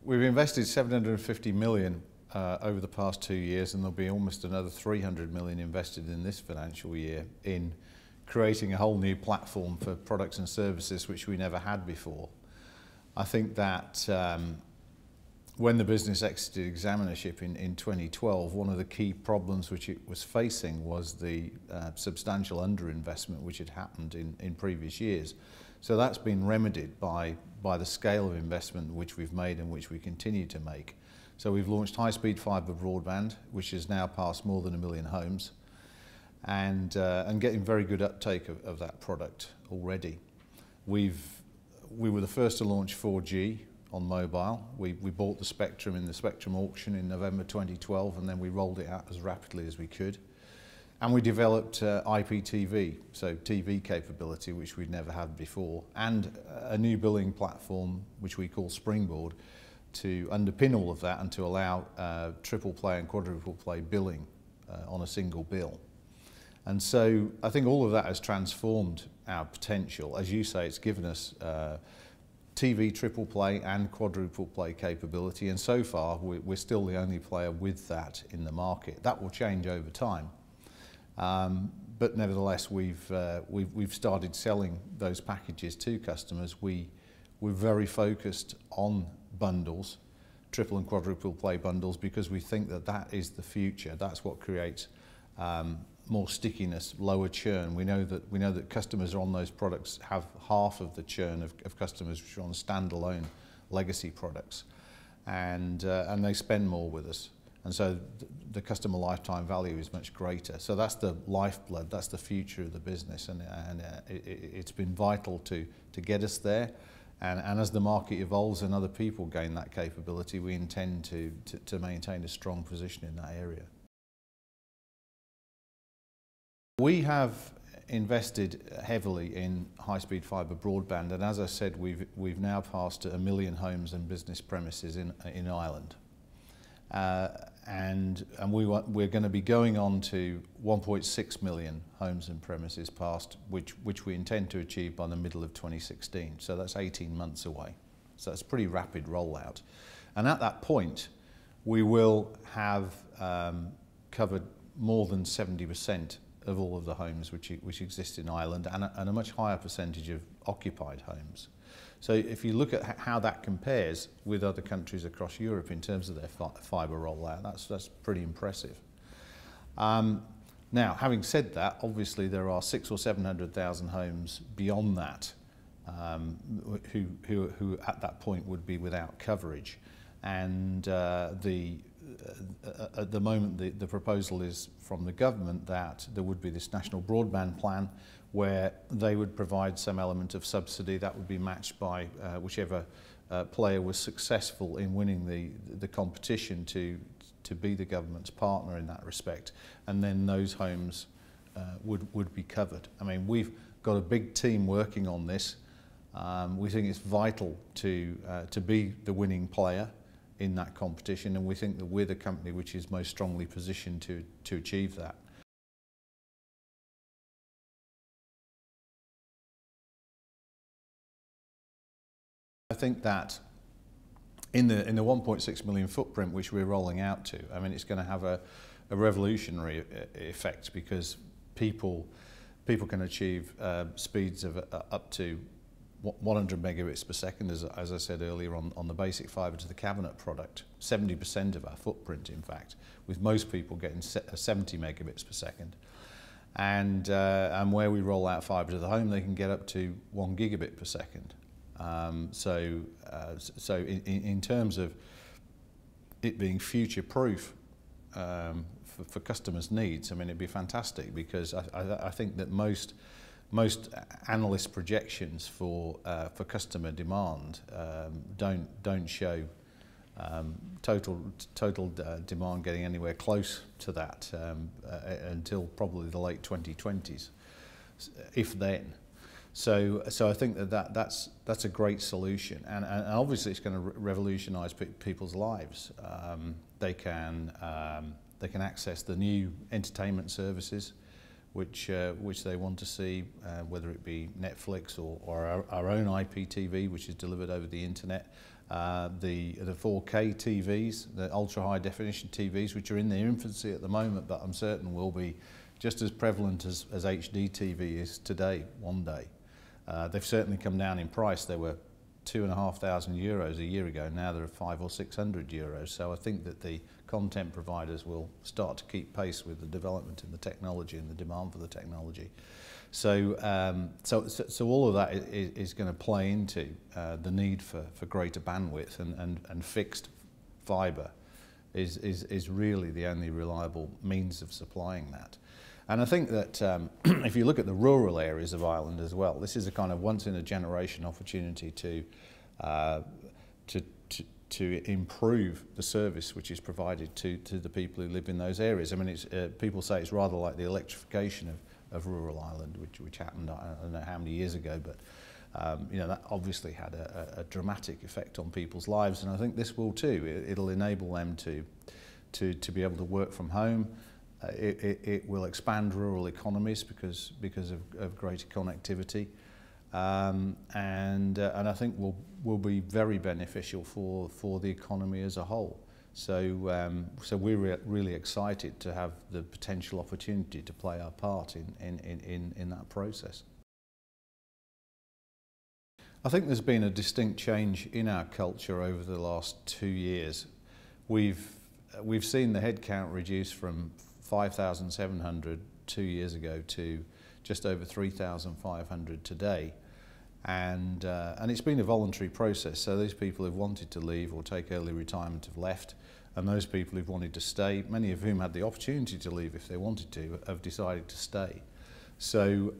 We've invested 750 million over the past 2 years, and there'll be almost another 300 million invested in this financial year in creating a whole new platform for products and services which we never had before. I think that when the business exited examinership in 2012, one of the key problems which it was facing was the substantial underinvestment which had happened in previous years. So that's been remedied by the scale of investment which we've made and which we continue to make. So we've launched high-speed fibre broadband, which has now passed more than 1 million homes, and getting very good uptake of that product already. We were the first to launch 4G on mobile. We bought the spectrum in the spectrum auction in November 2012, and then we rolled it out as rapidly as we could. And we developed IPTV, so TV capability, which we'd never had before, and a new billing platform, which we call Springboard, to underpin all of that and to allow triple play and quadruple play billing on a single bill. And so I think all of that has transformed our potential. As you say, it's given us TV triple play and quadruple play capability, and so far we're still the only player with that in the market. That will change over time. But nevertheless, we've started selling those packages to customers. We're very focused on bundles, triple and quadruple play bundles, because we think that that is the future. That's what creates more stickiness, lower churn. We know that customers on those products have half of the churn of customers which are on standalone legacy products, and they spend more with us. And so the customer lifetime value is much greater. So that's the lifeblood, that's the future of the business, and it's been vital to get us there. And as the market evolves and other people gain that capability, we intend to maintain a strong position in that area. We have invested heavily in high-speed fibre broadband, and as I said, we've now passed 1 million homes and business premises in Ireland. And we're going to be going on to 1.6 million homes and premises passed, which we intend to achieve by the middle of 2016. So that's 18 months away. So that's a pretty rapid rollout. And at that point, we will have covered more than 70% of all of the homes which exist in Ireland, and a much higher percentage of occupied homes. So if you look at how that compares with other countries across Europe in terms of their fibre rollout, that's pretty impressive. Now, having said that, obviously there are 600,000 or 700,000 homes beyond that who at that point would be without coverage. And at the moment the proposal is from the government that there would be this national broadband plan where they would provide some element of subsidy that would be matched by whichever player was successful in winning the competition to be the government's partner in that respect, and then those homes would be covered. I mean, we've got a big team working on this. We think it's vital to be the winning player in that competition, and we think that we're the company which is most strongly positioned to achieve that. I think that in the 1.6 million footprint which we're rolling out to, I mean, it's going to have a revolutionary effect, because people can achieve speeds of up to 100 megabits per second, as I said earlier, on the basic fibre to the cabinet product. 70% of our footprint, in fact, with most people getting 70 megabits per second. And where we roll out fibre to the home, they can get up to 1 gigabit per second. So in terms of it being future-proof for customers' needs, I mean, it'd be fantastic, because I think that most analyst projections for customer demand don't show total demand getting anywhere close to that until probably the late 2020s, if then. So I think that's a great solution, and obviously it's going to revolutionise people's lives. They can access the new entertainment services which they want to see, whether it be Netflix or our own IPTV, which is delivered over the internet, the 4K TVs, the ultra high definition TVs, which are in their infancy at the moment, but I'm certain will be just as prevalent as HD TV is today, one day. They've certainly come down in price. They were €2,500 a year ago. Now they're 500 or 600 euros. So I think that the content providers will start to keep pace with the development in the technology and the demand for the technology. So, so all of that is going to play into the need for greater bandwidth, and fixed fibre is really the only reliable means of supplying that. And I think that if you look at the rural areas of Ireland as well, this is a kind of once-in-a-generation opportunity to improve the service which is provided to the people who live in those areas. I mean, people say it's rather like the electrification of rural Ireland, which happened, I don't know how many years ago, but you know, that obviously had a dramatic effect on people's lives, and I think this will too. It'll enable them to be able to work from home. It will expand rural economies because of greater connectivity, and I think will be very beneficial for the economy as a whole. So so we're really excited to have the potential opportunity to play our part in that process. I think there's been a distinct change in our culture over the last 2 years. We've seen the headcount reduce from 5,700 2 years ago to just over 3,500 today, and it's been a voluntary process. So those people who've wanted to leave or take early retirement have left, and those people who've wanted to stay, many of whom had the opportunity to leave if they wanted to, have decided to stay. So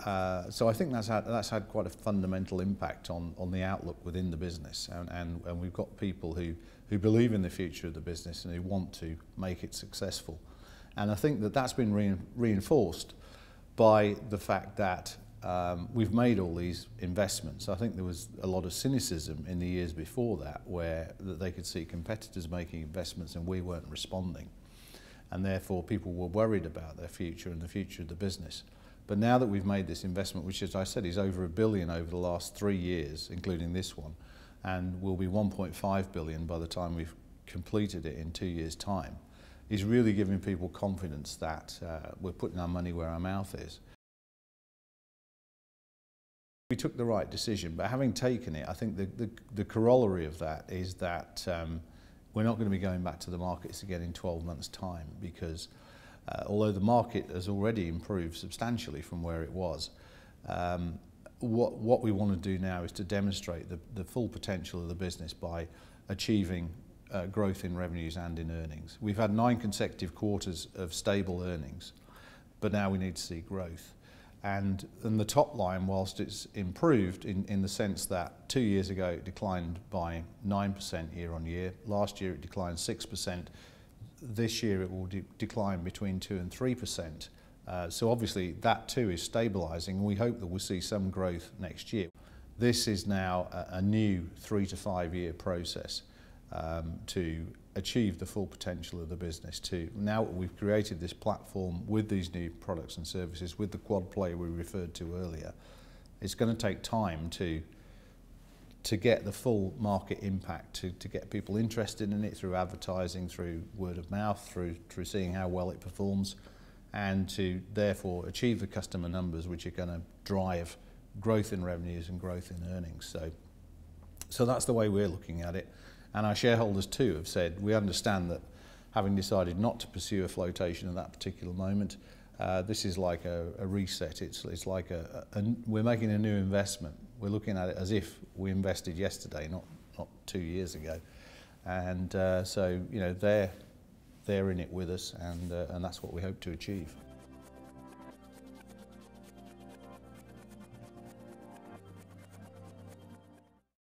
so I think that's had quite a fundamental impact on the outlook within the business, and we've got people who believe in the future of the business and who want to make it successful. And I think that that's been reinforced by the fact that we've made all these investments. I think there was a lot of cynicism in the years before that, where they could see competitors making investments and we weren't responding. And therefore people were worried about their future and the future of the business. But now that we've made this investment, which, as I said, is over £1 billion over the last 3 years, including this one, and will be 1.5 billion by the time we've completed it in 2 years' time, is really giving people confidence that we're putting our money where our mouth is. We took the right decision, but having taken it, I think the corollary of that is that we're not going to be going back to the markets again in 12 months' time, because although the market has already improved substantially from where it was, what we want to do now is to demonstrate the full potential of the business by achieving growth in revenues and in earnings. We've had 9 consecutive quarters of stable earnings, but now we need to see growth. And the top line, whilst it's improved in the sense that 2 years ago it declined by 9% year on year, last year it declined 6%, this year it will decline between 2 and 3%. So obviously that too is stabilising, and we hope that we'll see some growth next year. This is now a new 3 to 5 year process to achieve the full potential of the business. Now we've created this platform with these new products and services, with the quad play we referred to earlier. It's going to take time to get the full market impact, to get people interested in it through advertising, through word of mouth, through seeing how well it performs, and to therefore achieve the customer numbers which are going to drive growth in revenues and growth in earnings. So that's the way we're looking at it. And our shareholders too have said, we understand that having decided not to pursue a flotation at that particular moment, this is like a reset. It's like we're making a new investment. We're looking at it as if we invested yesterday, not 2 years ago. And so, you know, they're in it with us, and that's what we hope to achieve.